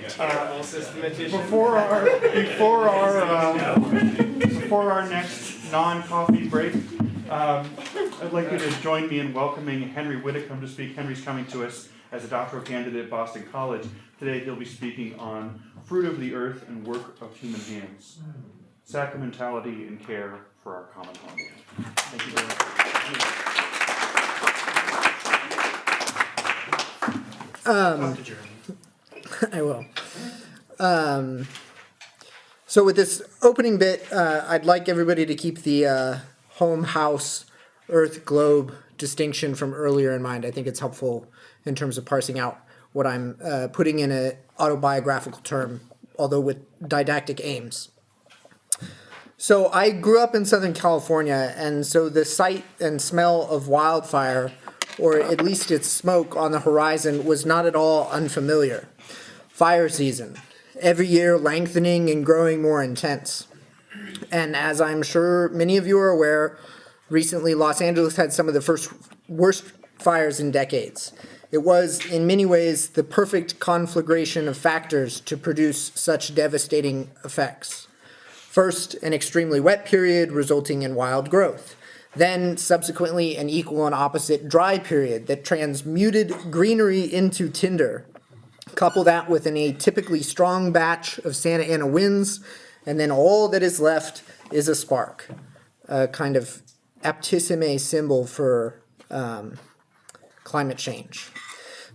Before our next non-coffee break, I'd like you to join me in welcoming Henry Widdicombe to speak. Henry's coming to us as a doctoral candidate at Boston College. Today he'll be speaking on fruit of the earth and work of human hands, sacramentality and care for our common home. Thank you very much. I will. So with this opening bit, I'd like everybody to keep the home, house, earth, globe distinction from earlier in mind. I think it's helpful in terms of parsing out what I'm putting in an autobiographical term, although with didactic aims. So I grew up in Southern California, and so the sight and smell of wildfire, or at least its smoke on the horizon, was not at all unfamiliar. Fire season, every year lengthening and growing more intense. And as I'm sure many of you are aware, recently Los Angeles had some of the worst fires in decades. It was, in many ways, the perfect conflagration of factors to produce such devastating effects. First, an extremely wet period resulting in wild growth. Then, subsequently, an equal and opposite dry period that transmuted greenery into tinder. Couple that with an atypically strong batch of Santa Ana winds, and then all that is left is a spark, a kind of aptissime symbol for climate change.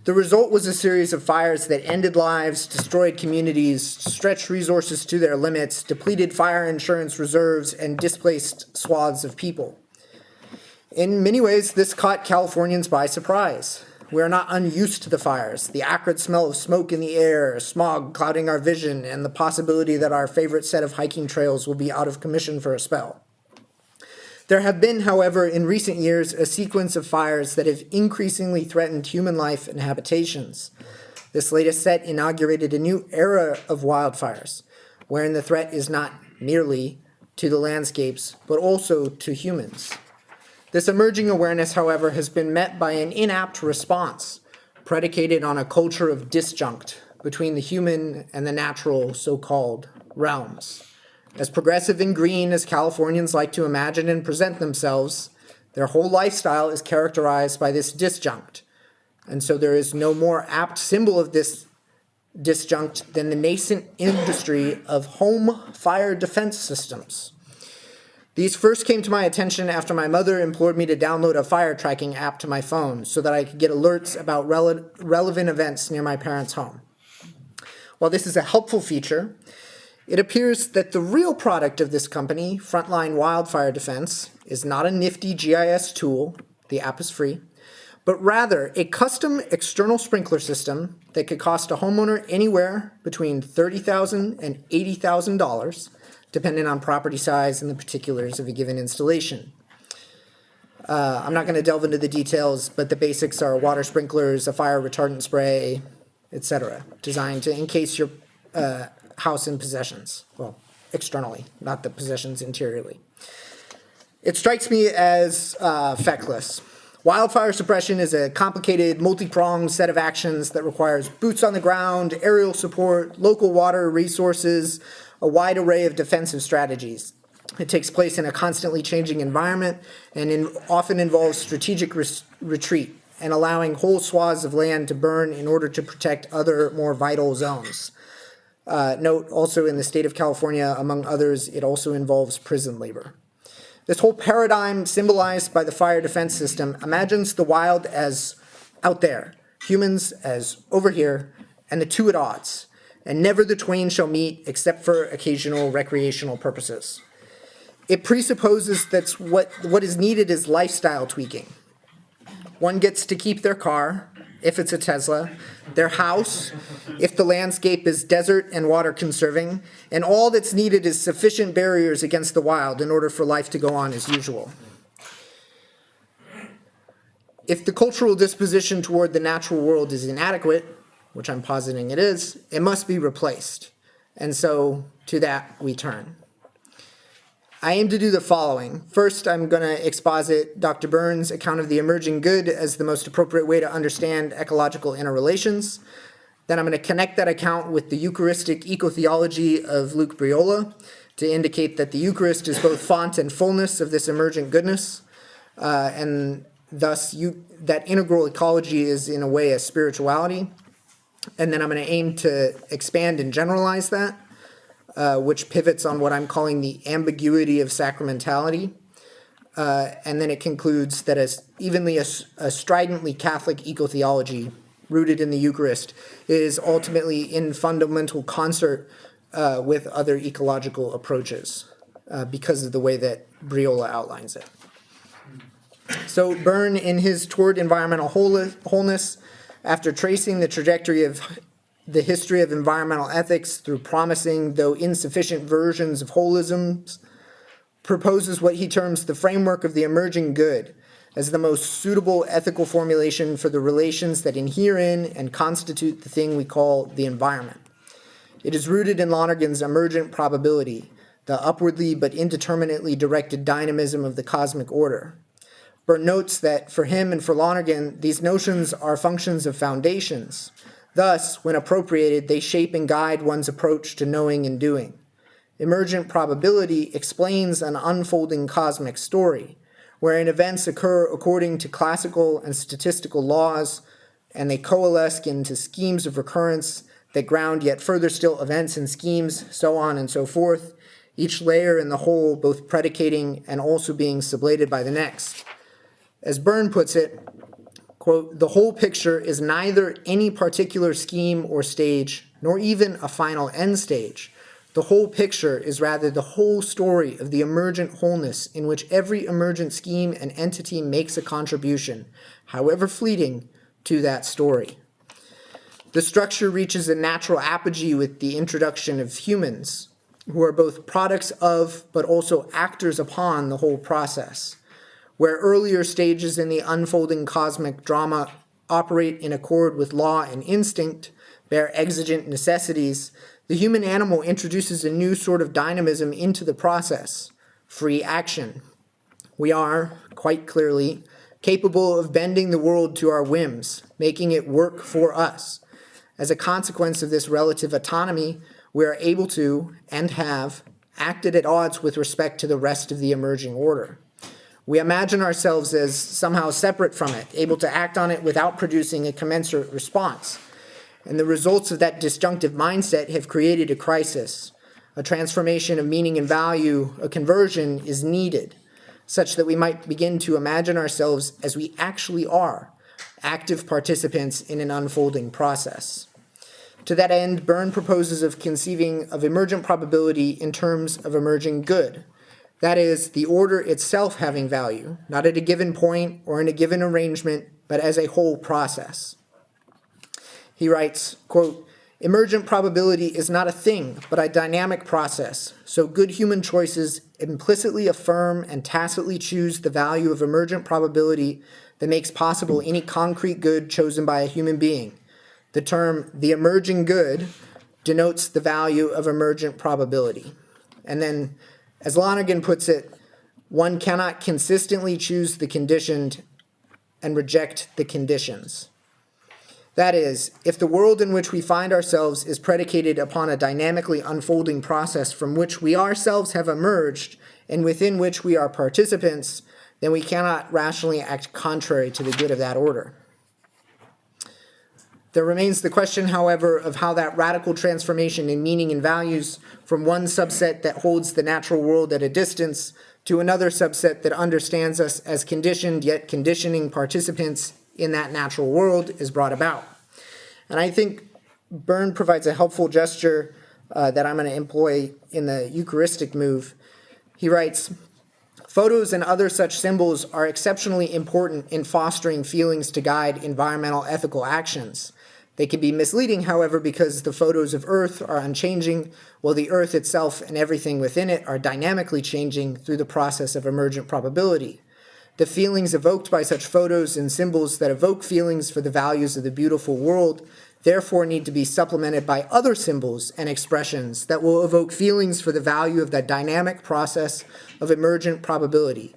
The result was a series of fires that ended lives, destroyed communities, stretched resources to their limits, depleted fire insurance reserves, and displaced swaths of people. In many ways, this caught Californians by surprise. We are not unused to the fires, the acrid smell of smoke in the air, smog clouding our vision, and the possibility that our favorite set of hiking trails will be out of commission for a spell. There have been, however, in recent years, a sequence of fires that have increasingly threatened human life and habitations. This latest set inaugurated a new era of wildfires, wherein the threat is not merely to the landscapes, but also to humans. This emerging awareness, however, has been met by an inapt response, predicated on a culture of disjunct between the human and the natural so-called realms. As progressive and green as Californians like to imagine and present themselves, their whole lifestyle is characterized by this disjunct. And so there is no more apt symbol of this disjunct than the nascent industry of home fire defense systems. These first came to my attention after my mother implored me to download a fire tracking app to my phone so that I could get alerts about relevant events near my parents' home. While this is a helpful feature, it appears that the real product of this company, Frontline Wildfire Defense, is not a nifty GIS tool, the app is free, but rather a custom external sprinkler system that could cost a homeowner anywhere between $30,000 and $80,000, depending on property size and the particulars of a given installation. I'm not going to delve into the details, but the basics are water sprinklers, a fire retardant spray, etc., designed to encase your house and possessions. Well, externally, not the possessions interiorly. It strikes me as feckless. Wildfire suppression is a complicated, multi-pronged set of actions that requires boots on the ground, aerial support, local water resources, a wide array of defensive strategies. It takes place in a constantly changing environment and often involves strategic retreat and allowing whole swaths of land to burn in order to protect other more vital zones. Note also in the state of California, among others, it also involves prison labor. This whole paradigm symbolized by the fire defense system imagines the wild as out there, humans as over here, and the two at odds, and never the twain shall meet except for occasional recreational purposes. It presupposes that what is needed is lifestyle tweaking. One gets to keep their car, if it's a Tesla, their house, if the landscape is desert and water conserving, and all that's needed is sufficient barriers against the wild in order for life to go on as usual. If the cultural disposition toward the natural world is inadequate, which I'm positing it is, it must be replaced. And so to that we turn. I aim to do the following. First, I'm going to exposit Dr. Burns' account of the emerging good as the most appropriate way to understand ecological interrelations. Then I'm going to connect that account with the Eucharistic ecotheology of Luke Briola to indicate that the Eucharist is both font and fullness of this emergent goodness, and thus that integral ecology is in a way a spirituality. And then I'm going to aim to expand and generalize that, which pivots on what I'm calling the ambiguity of sacramentality. And then it concludes that as evenly a stridently Catholic ecotheology rooted in the Eucharist is ultimately in fundamental concert with other ecological approaches because of the way that Briola outlines it. So Byrne, in his Toward Environmental Wholeness, after tracing the trajectory of the history of environmental ethics through promising, though insufficient versions of holisms, proposes what he terms the framework of the emerging good as the most suitable ethical formulation for the relations that inhere in and constitute the thing we call the environment. It is rooted in Lonergan's emergent probability, the upwardly but indeterminately directed dynamism of the cosmic order. Byrne notes that for him and for Lonergan, these notions are functions of foundations. Thus, when appropriated, they shape and guide one's approach to knowing and doing. Emergent probability explains an unfolding cosmic story, wherein events occur according to classical and statistical laws, and they coalesce into schemes of recurrence that ground yet further still events and schemes, so on and so forth, each layer in the whole both predicating and also being sublated by the next. As Byrne puts it, quote, "The whole picture is neither any particular scheme or stage, nor even a final end stage. The whole picture is rather the whole story of the emergent wholeness in which every emergent scheme and entity makes a contribution, however fleeting, to that story. The structure reaches a natural apogee with the introduction of humans, who are both products of but also actors upon the whole process. Where earlier stages in the unfolding cosmic drama operate in accord with law and instinct, bear exigent necessities, the human animal introduces a new sort of dynamism into the process, free action. We are, quite clearly, capable of bending the world to our whims, making it work for us. As a consequence of this relative autonomy, we are able to, and have, acted at odds with respect to the rest of the emerging order. We imagine ourselves as somehow separate from it, able to act on it without producing a commensurate response. And the results of that disjunctive mindset have created a crisis. A transformation of meaning and value, a conversion, is needed, such that we might begin to imagine ourselves as we actually are, active participants in an unfolding process. To that end, Byrne proposes of conceiving of emergent probability in terms of emerging good. That is, the order itself having value, not at a given point or in a given arrangement, but as a whole process. He writes, quote, "Emergent probability is not a thing, but a dynamic process, so good human choices implicitly affirm and tacitly choose the value of emergent probability that makes possible any concrete good chosen by a human being. The term, the emerging good, denotes the value of emergent probability." And then, as Lonergan puts it, one cannot consistently choose the conditioned and reject the conditions. That is, if the world in which we find ourselves is predicated upon a dynamically unfolding process from which we ourselves have emerged and within which we are participants, then we cannot rationally act contrary to the good of that order. There remains the question, however, of how that radical transformation in meaning and values from one subset that holds the natural world at a distance to another subset that understands us as conditioned yet conditioning participants in that natural world is brought about. And I think Byrne provides a helpful gesture that I'm going to employ in the Eucharistic move. He writes, "Photos and other such symbols are exceptionally important in fostering feelings to guide environmental ethical actions. They can be misleading, however, because the photos of Earth are unchanging, while the Earth itself and everything within it are dynamically changing through the process of emergent probability. The feelings evoked by such photos and symbols that evoke feelings for the values of the beautiful world therefore need to be supplemented by other symbols and expressions that will evoke feelings for the value of that dynamic process of emergent probability.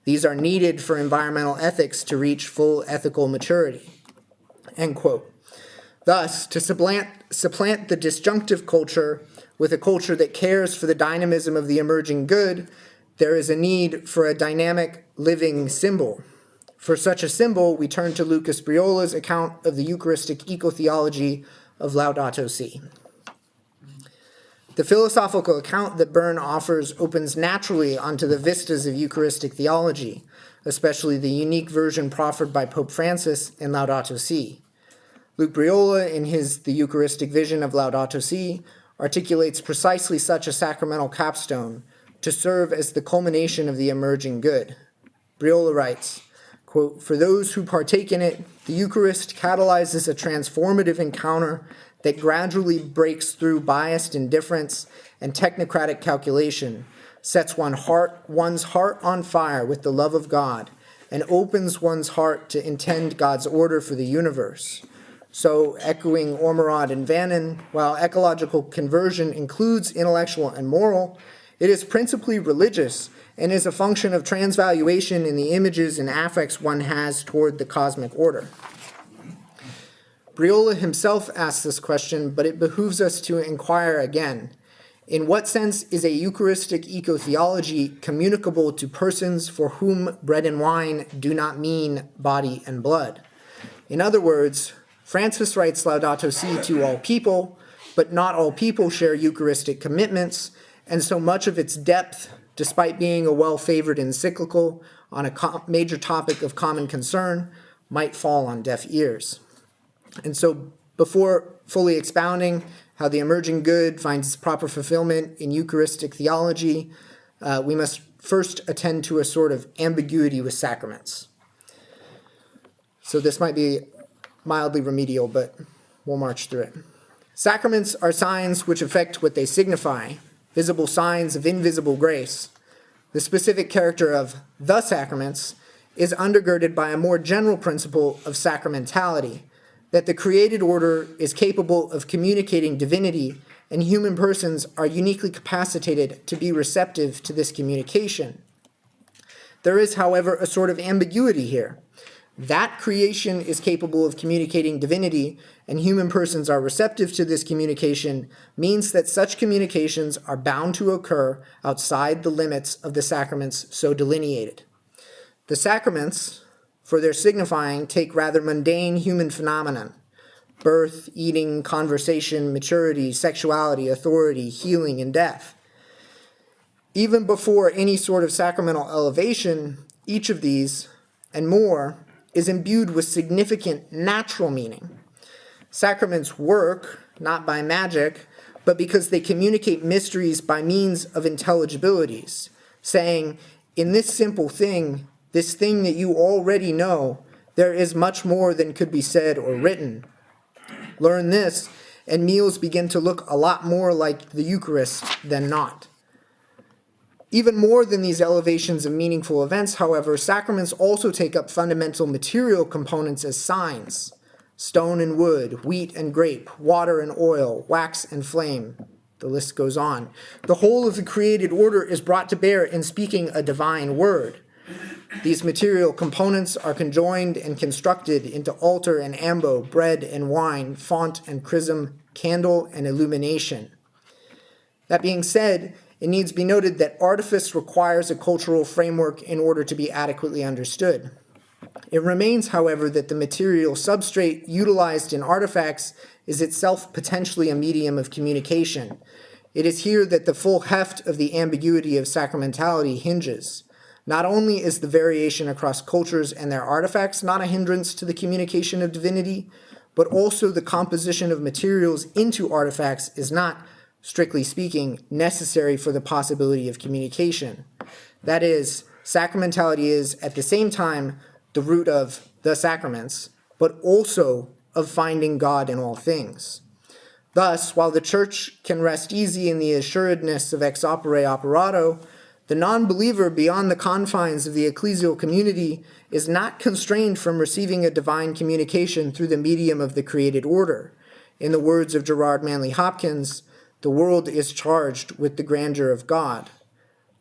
These are needed for environmental ethics to reach full ethical maturity." End quote. Thus, to supplant the disjunctive culture with a culture that cares for the dynamism of the emerging good, there is a need for a dynamic, living symbol. For such a symbol, we turn to Lucas Briola's account of the Eucharistic eco-theology of Laudato Si. The philosophical account that Byrne offers opens naturally onto the vistas of Eucharistic theology, especially the unique version proffered by Pope Francis in Laudato Si. Luke Briola, in his The Eucharistic Vision of Laudato Si, articulates precisely such a sacramental capstone to serve as the culmination of the emerging good. Briola writes, quote, "For those who partake in it, the Eucharist catalyzes a transformative encounter that gradually breaks through biased indifference and technocratic calculation, sets one's heart on fire with the love of God, and opens one's heart to intend God's order for the universe." So, echoing Ormerod and Vannon, while ecological conversion includes intellectual and moral, it is principally religious and is a function of transvaluation in the images and affects one has toward the cosmic order. Briola himself asks this question, but it behooves us to inquire again. In what sense is a Eucharistic eco-theology communicable to persons for whom bread and wine do not mean body and blood? In other words, Francis writes Laudato Si to all people, but not all people share Eucharistic commitments, and so much of its depth, despite being a well-favored encyclical on a major topic of common concern, might fall on deaf ears. And so, before fully expounding how the emerging good finds its proper fulfillment in Eucharistic theology, we must first attend to a sort of ambiguity with sacraments. So this might be mildly remedial, but we'll march through it. Sacraments are signs which affect what they signify, visible signs of invisible grace. The specific character of the sacraments is undergirded by a more general principle of sacramentality, that the created order is capable of communicating divinity, and human persons are uniquely capacitated to be receptive to this communication. There is, however, a sort of ambiguity here. That creation is capable of communicating divinity, and human persons are receptive to this communication, means that such communications are bound to occur outside the limits of the sacraments so delineated. The sacraments, for their signifying, take rather mundane human phenomenon: birth, eating, conversation, maturity, sexuality, authority, healing, and death. Even before any sort of sacramental elevation, each of these, and more, is imbued with significant natural meaning. Sacraments work, not by magic, but because they communicate mysteries by means of intelligibilities, saying, in this simple thing, this thing that you already know, there is much more than could be said or written. Learn this, and meals begin to look a lot more like the Eucharist than not. Even more than these elevations of meaningful events, however, sacraments also take up fundamental material components as signs: stone and wood, wheat and grape, water and oil, wax and flame. The list goes on. The whole of the created order is brought to bear in speaking a divine word. These material components are conjoined and constructed into altar and ambo, bread and wine, font and chrism, candle and illumination. That being said, it needs to be noted that artifice requires a cultural framework in order to be adequately understood. It remains, however, that the material substrate utilized in artifacts is itself potentially a medium of communication. It is here that the full heft of the ambiguity of sacramentality hinges. Not only is the variation across cultures and their artifacts not a hindrance to the communication of divinity, but also the composition of materials into artifacts is not, strictly speaking, necessary for the possibility of communication. That is, sacramentality is, at the same time, the root of the sacraments, but also of finding God in all things. Thus, while the Church can rest easy in the assuredness of ex opere operato, the non-believer beyond the confines of the ecclesial community is not constrained from receiving a divine communication through the medium of the created order. In the words of Gerard Manley Hopkins, the world is charged with the grandeur of God.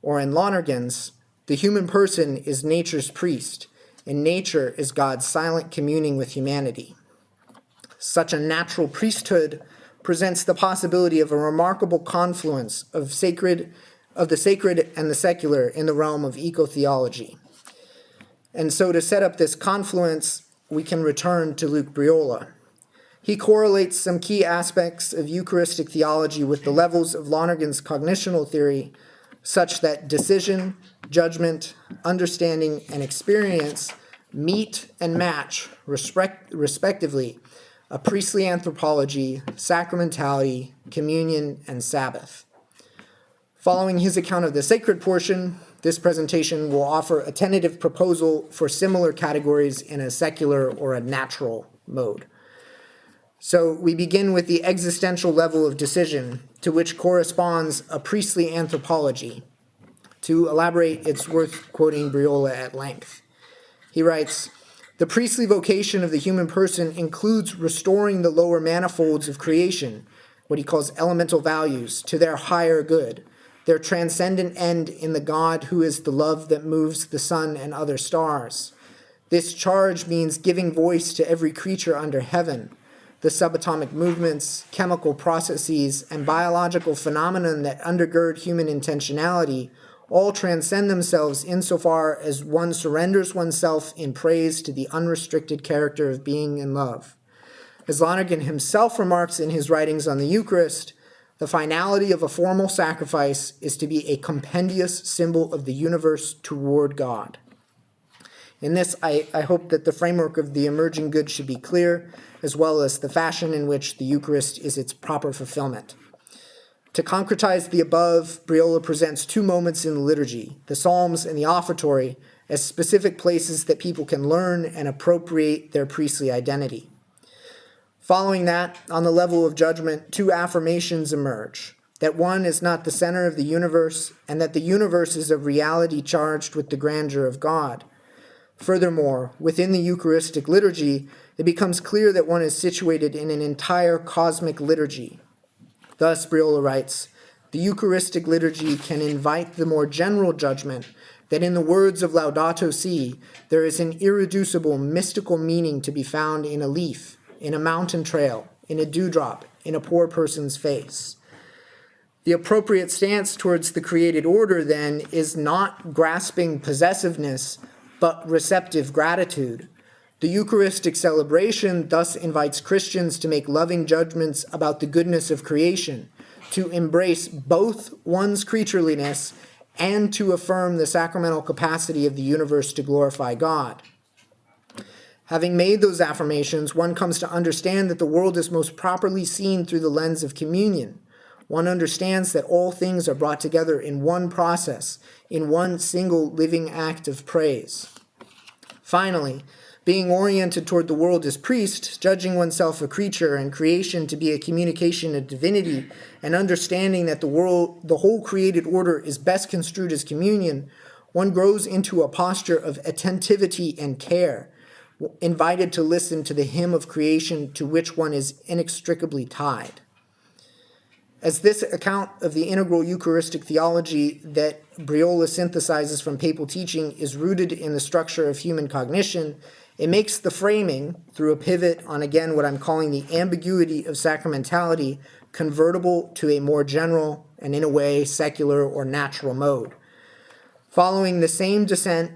Or in Lonergan's, the human person is nature's priest, and nature is God's silent communing with humanity. Such a natural priesthood presents the possibility of a remarkable confluence of the sacred and the secular in the realm of eco-theology. And so to set up this confluence, we can return to Luke Briola. He correlates some key aspects of Eucharistic theology with the levels of Lonergan's cognitional theory, such that decision, judgment, understanding, and experience meet and match, respectively, a priestly anthropology, sacramentality, communion, and Sabbath. Following his account of the sacred portion, this presentation will offer a tentative proposal for similar categories in a secular or a natural mode. So we begin with the existential level of decision, to which corresponds a priestly anthropology. To elaborate, it's worth quoting Briola at length. He writes, "The priestly vocation of the human person includes restoring the lower manifolds of creation, what he calls elemental values, to their higher good, their transcendent end in the God who is the love that moves the sun and other stars. This charge means giving voice to every creature under heaven, the subatomic movements, chemical processes, and biological phenomena that undergird human intentionality all transcend themselves insofar as one surrenders oneself in praise to the unrestricted character of being and love. As Lonergan himself remarks in his writings on the Eucharist, the finality of a formal sacrifice is to be a compendious symbol of the universe toward God." In this, I hope that the framework of the emerging good should be clear, as well as the fashion in which the Eucharist is its proper fulfillment. To concretize the above, Briola presents two moments in the liturgy, the Psalms and the offertory, as specific places that people can learn and appropriate their priestly identity. Following that, on the level of judgment, two affirmations emerge, that one is not the center of the universe, and that the universe is a reality charged with the grandeur of God. Furthermore, within the Eucharistic liturgy, it becomes clear that one is situated in an entire cosmic liturgy. Thus, Briola writes, "The Eucharistic liturgy can invite the more general judgment that in the words of Laudato Si, there is an irreducible mystical meaning to be found in a leaf, in a mountain trail, in a dewdrop, in a poor person's face." The appropriate stance towards the created order, then, is not grasping possessiveness, but receptive gratitude. The Eucharistic celebration thus invites Christians to make loving judgments about the goodness of creation, to embrace both one's creatureliness and to affirm the sacramental capacity of the universe to glorify God. Having made those affirmations, one comes to understand that the world is most properly seen through the lens of communion. One understands that all things are brought together in one process, in one single living act of praise. Finally, being oriented toward the world as priest, judging oneself a creature and creation to be a communication of divinity, and understanding that the whole created order is best construed as communion, one grows into a posture of attentivity and care, invited to listen to the hymn of creation to which one is inextricably tied. As this account of the integral Eucharistic theology that Briola synthesizes from papal teaching is rooted in the structure of human cognition, it makes the framing, through a pivot on, again, what I'm calling the ambiguity of sacramentality, convertible to a more general and, in a way, secular or natural mode. Following the same descent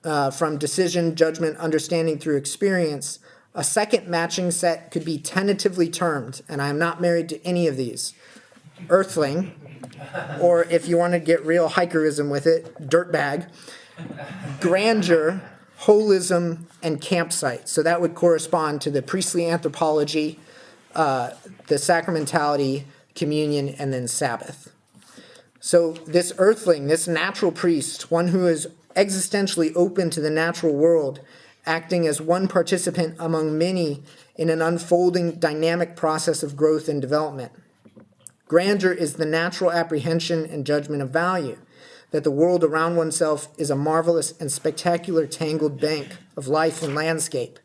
from decision, judgment, understanding through experience, a second matching set could be tentatively termed, and I am not married to any of these, earthling, or if you want to get real hikerism with it, dirtbag, grandeur, holism, and campsite. So that would correspond to the priestly anthropology, the sacramentality, communion, and then Sabbath. So this earthling, this natural priest, one who is existentially open to the natural world, acting as one participant among many in an unfolding dynamic process of growth and development. Grandeur is the natural apprehension and judgment of value, that the world around oneself is a marvelous and spectacular tangled bank of life and landscape.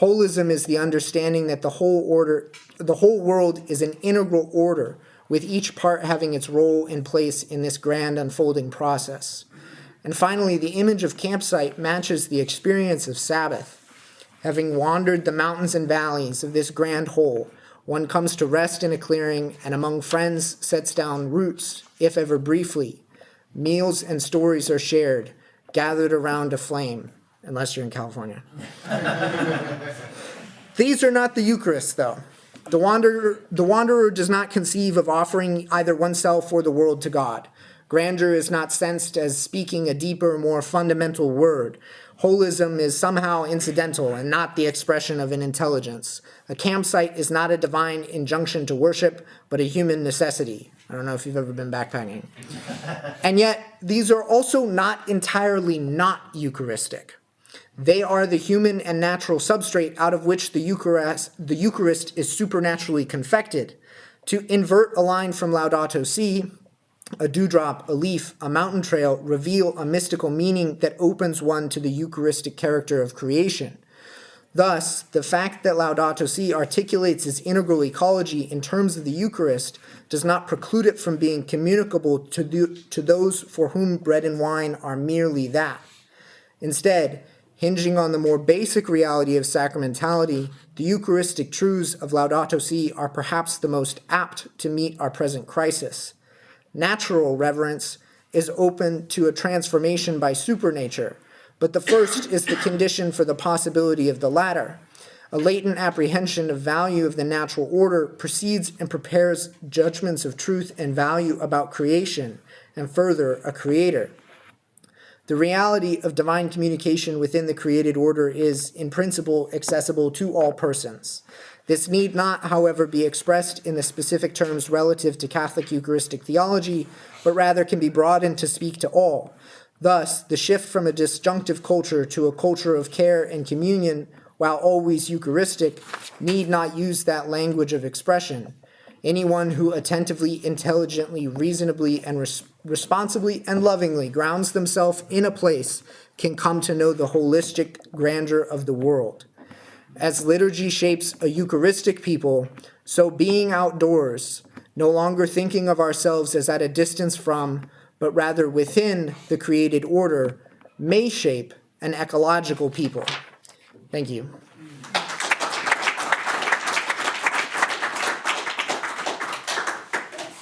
Holism is the understanding that the whole world is an integral order, with each part having its role and place in this grand unfolding process. And finally, the image of campsite matches the experience of Sabbath. Having wandered the mountains and valleys of this grand whole, one comes to rest in a clearing and among friends sets down roots, if ever briefly. Meals and stories are shared, gathered around a flame, unless you're in California. These are not the Eucharist, though. The wanderer does not conceive of offering either oneself or the world to God. Grandeur is not sensed as speaking a deeper, more fundamental word. Holism is somehow incidental and not the expression of an intelligence. A campsite is not a divine injunction to worship, but a human necessity. I don't know if you've ever been backpacking. And yet, these are also not entirely not Eucharistic. They are the human and natural substrate out of which the Eucharist is supernaturally confected. To invert a line from Laudato Si, a dewdrop, a leaf, a mountain trail reveal a mystical meaning that opens one to the Eucharistic character of creation. Thus, the fact that Laudato Si articulates its integral ecology in terms of the Eucharist does not preclude it from being communicable to those for whom bread and wine are merely that. Instead, hinging on the more basic reality of sacramentality, the Eucharistic truths of Laudato Si are perhaps the most apt to meet our present crisis. Natural reverence is open to a transformation by supernature, but the first is the condition for the possibility of the latter. A latent apprehension of value of the natural order precedes and prepares judgments of truth and value about creation, and further, a creator. The reality of divine communication within the created order is, in principle, accessible to all persons. This need not, however, be expressed in the specific terms relative to Catholic Eucharistic theology, but rather can be broadened to speak to all. Thus, the shift from a disjunctive culture to a culture of care and communion, while always Eucharistic, need not use that language of expression. Anyone who attentively, intelligently, reasonably, and responsibly and lovingly grounds themselves in a place can come to know the holistic grandeur of the world. As liturgy shapes a Eucharistic people, so being outdoors, no longer thinking of ourselves as at a distance from, but rather within the created order, may shape an ecological people. Thank you.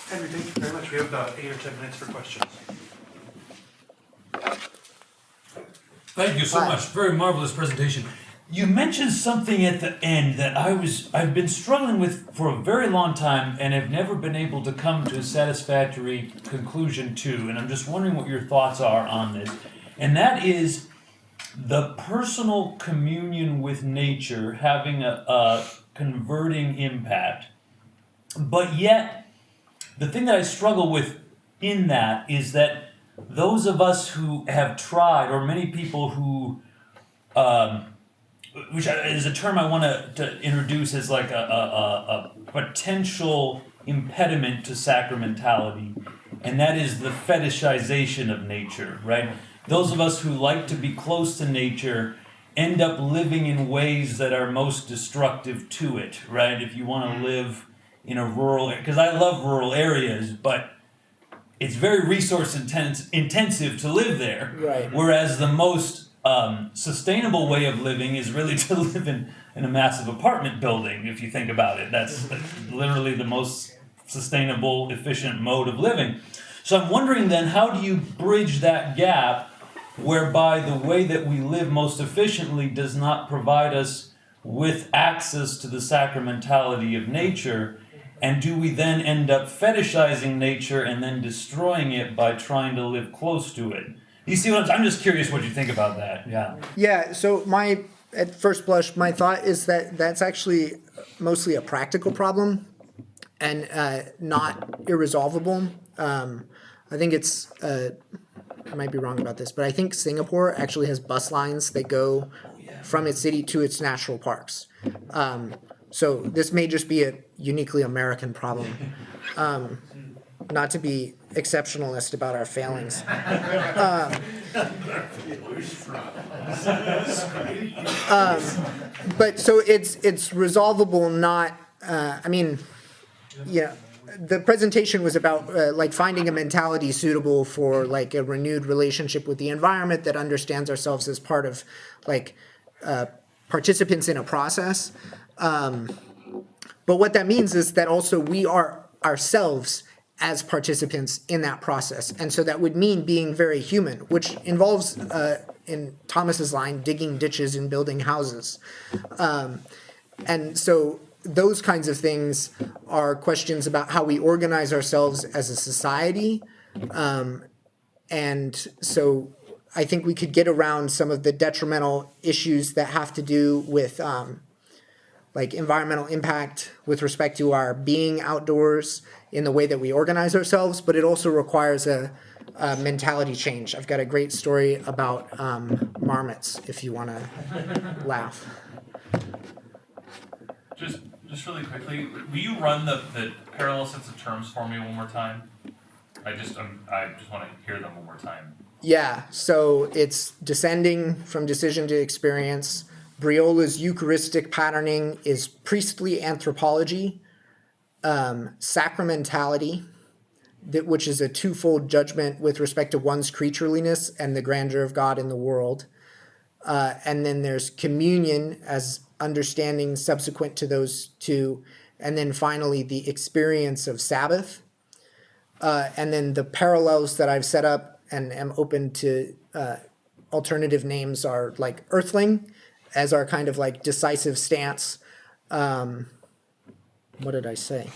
Henry, thank you very much. We have about 8 or 10 minutes for questions. Thank you so much. Very marvelous presentation. You mentioned something at the end that I've been struggling with for a very long time and have never been able to come to a satisfactory conclusion to, and I'm just wondering what your thoughts are on this. And that is the personal communion with nature having a converting impact. But yet, the thing that I struggle with in that is that those of us who have tried, or many people who which is a term I want to introduce as like a potential impediment to sacramentality, and that is the fetishization of nature, right? Those of us who like to be close to nature end up living in ways that are most destructive to it, right? If you want to live in a rural, because I love rural areas, but it's very resource intensive to live there. Right. Whereas the most sustainable way of living is really to live in a massive apartment building, if you think about it. That's literally the most sustainable, efficient mode of living. So I'm wondering then, how do you bridge that gap whereby the way that we live most efficiently does not provide us with access to the sacramentality of nature? And do we then end up fetishizing nature and then destroying it by trying to live close to it? You see what I'm just curious what you think about that. Yeah. Yeah, so at first blush, my thought is that that's actually mostly a practical problem and not irresolvable. I think it's, I might be wrong about this, but I think Singapore actually has bus lines that go from its city to its national parks. So this may just be a uniquely American problem. Not to be exceptionalist about our failings. But so it's resolvable, not, the presentation was about like finding a mentality suitable for like a renewed relationship with the environment that understands ourselves as part of like participants in a process. But what that means is that also we are ourselves as participants in that process. And so that would mean being very human, which involves, in Thomas's line, digging ditches and building houses. And so those kinds of things are questions about how we organize ourselves as a society. And so I think we could get around some of the detrimental issues that have to do with like environmental impact with respect to our being outdoors in the way that we organize ourselves, but it also requires a mentality change. I've got a great story about marmots if you want to laugh. Just really quickly, will you run the parallel sets of terms for me one more time? I just want to hear them one more time. Yeah, so it's descending from decision to experience. Briola's Eucharistic patterning is priestly anthropology. Sacramentality, which is a twofold judgment with respect to one's creatureliness and the grandeur of God in the world. And then there's communion as understanding subsequent to those two. And then finally, the experience of Sabbath. And then the parallels that I've set up and am open to alternative names are like Earthling as our kind of like decisive stance. What did I say?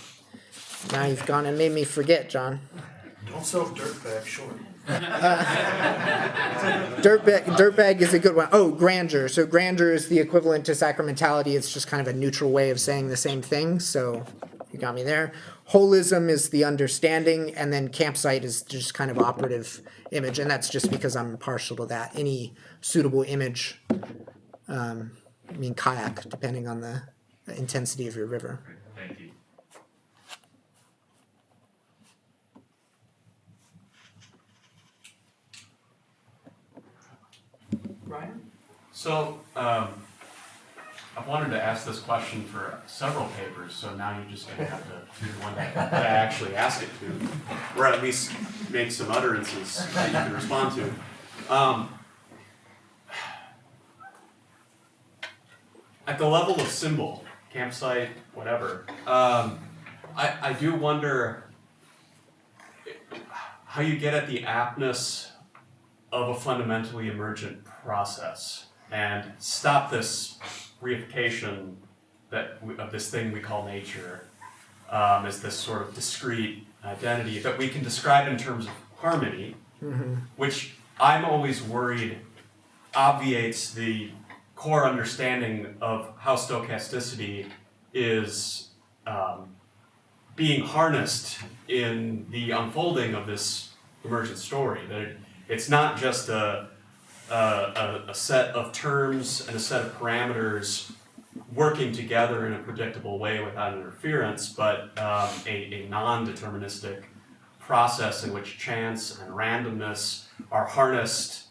Now you've gone and made me forget, John. Don't self dirtbag short. Dirtbag is a good one. Oh, grandeur. So grandeur is the equivalent to sacramentality. It's just kind of a neutral way of saying the same thing. So you got me there. Holism is the understanding, and then campsite is just kind of operative image, and that's just because I'm partial to that. Any suitable image, kayak, depending on the intensity of your river. Thank you. Ryan? So, I've wanted to ask this question for several papers, so now you're just going to have to do the one that I actually ask it to, or at least make some utterances that you can respond to. At the level of symbol, campsite, whatever, I do wonder how you get at the aptness of a fundamentally emergent process and stop this reification of this thing we call nature as this sort of discrete identity that we can describe in terms of harmony, which I'm always worried obviates the core understanding of how stochasticity is being harnessed in the unfolding of this emergent story. That it's not just a set of terms and a set of parameters working together in a predictable way without interference, but a non-deterministic process in which chance and randomness are harnessed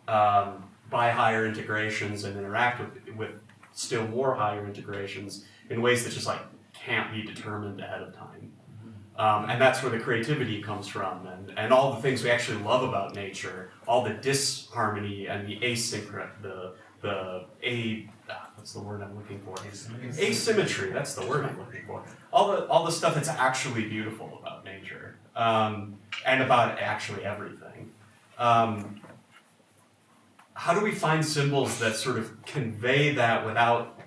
by higher integrations and interact with still more higher integrations in ways that just like can't be determined ahead of time. And that's where the creativity comes from, and all the things we actually love about nature, all the disharmony and the what's the word I'm looking for? Asymmetry, that's the word I'm looking for. All the stuff that's actually beautiful about nature, and about actually everything. How do we find symbols that sort of convey that without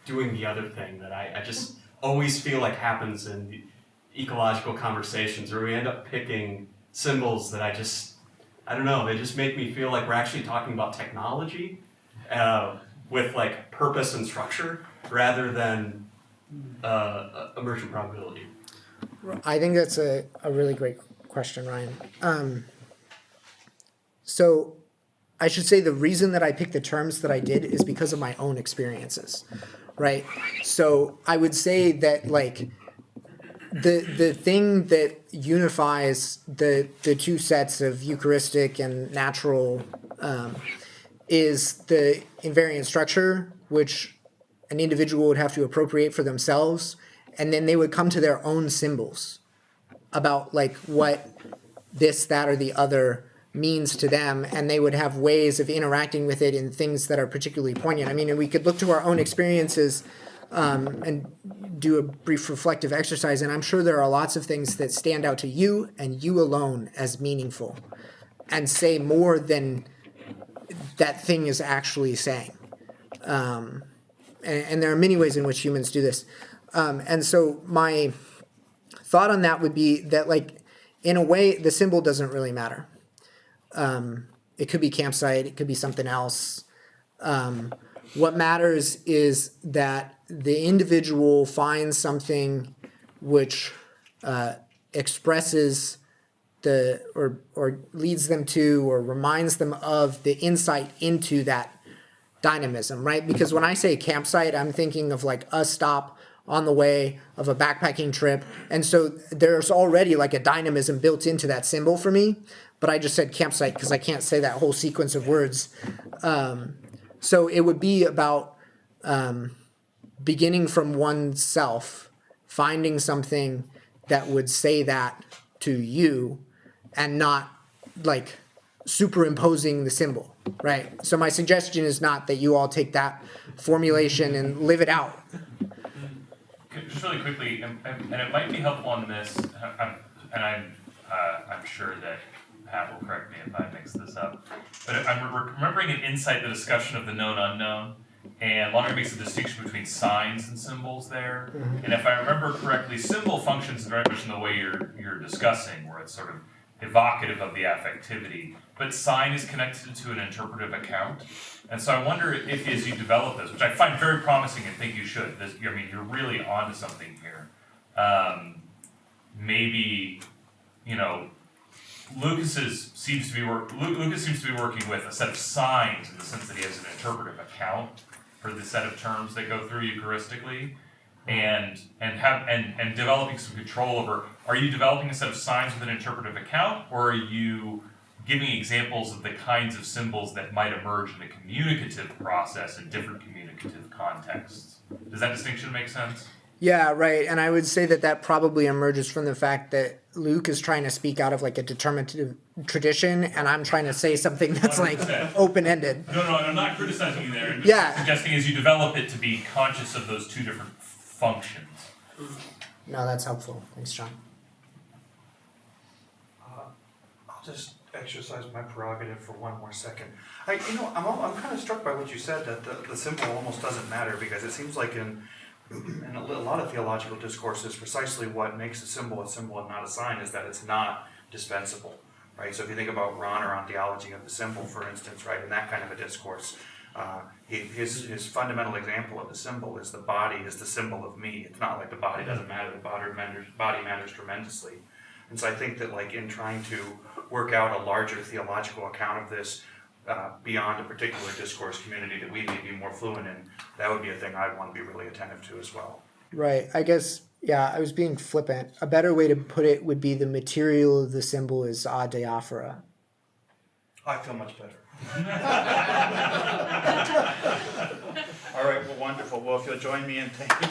doing the other thing that I just always feel like happens in the ecological conversations, where we end up picking symbols that I don't know, they just make me feel like we're actually talking about technology with like purpose and structure rather than emergent probability. I think that's a really great question, Ryan. So I should say the reason that I picked the terms that I did is because of my own experiences, right? So I would say that like the thing that unifies the two sets of Eucharistic and natural is the invariant structure, which an individual would have to appropriate for themselves, and then they would come to their own symbols about like what this, that, or the other means to them, and they would have ways of interacting with it in things that are particularly poignant. I mean, we could look to our own experiences and do a brief reflective exercise, and I'm sure there are lots of things that stand out to you and you alone as meaningful and say more than that thing is actually saying. And there are many ways in which humans do this. And so my thought on that would be that, like, in a way, the symbol doesn't really matter. It could be campsite, it could be something else. What matters is that the individual finds something which expresses or leads them to or reminds them of the insight into that dynamism, right? Because when I say campsite, I'm thinking of like a stop on the way of a backpacking trip. And so there's already like a dynamism built into that symbol for me, but I just said campsite because I can't say that whole sequence of words. So it would be about beginning from oneself, finding something that would say that to you and not like superimposing the symbol, right? So my suggestion is not that you all take that formulation and live it out. Just really quickly, and it might be helpful on this, and I'm sure that Pat will correct me if I mix this up, but I'm remembering an insight, the discussion of the known unknown, and Lonergan makes a distinction between signs and symbols there. And if I remember correctly, symbol functions very much in the way you're discussing, where it's sort of evocative of the affectivity, but sign is connected to an interpretive account. And so I wonder if, as you develop this, which I find very promising and think you should, I mean, you're really onto something here. Maybe, you know, Lucas seems to be working with a set of signs in the sense that he has an interpretive account for the set of terms that go through Eucharistically, and developing some control over. Are you developing a set of signs with an interpretive account, or are you giving examples of the kinds of symbols that might emerge in a communicative process in different communicative contexts? Does that distinction make sense? Yeah, right. And I would say that that probably emerges from the fact that Luke is trying to speak out of like a determinative tradition, and I'm trying to say something that's 100%. like open-ended. No, I'm not criticizing you there. I'm Yeah. just suggesting as you develop it to be conscious of those two different functions. No, that's helpful. Thanks, John. I'll just exercise my prerogative for one more second. I'm kind of struck by what you said, that the symbol almost doesn't matter, because it seems like in a lot of theological discourses, precisely what makes a symbol and not a sign is that it's not dispensable, right? So if you think about Rahner on theology of the symbol, for instance, right, in that kind of a discourse, his fundamental example of the symbol is the body is the symbol of me. It's not like the body doesn't matter, the body matters tremendously. And so I think that, like, in trying to work out a larger theological account of this beyond a particular discourse community that we may be more fluent in, that would be a thing I'd want to be really attentive to as well. Right. I guess, yeah, I was being flippant. A better way to put it would be the material of the symbol is a diaphora. I feel much better. All right, well, wonderful. Well, if you'll join me in thanking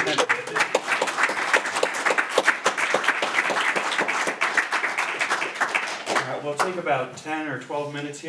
All right, we'll take about 10 or 12 minutes here.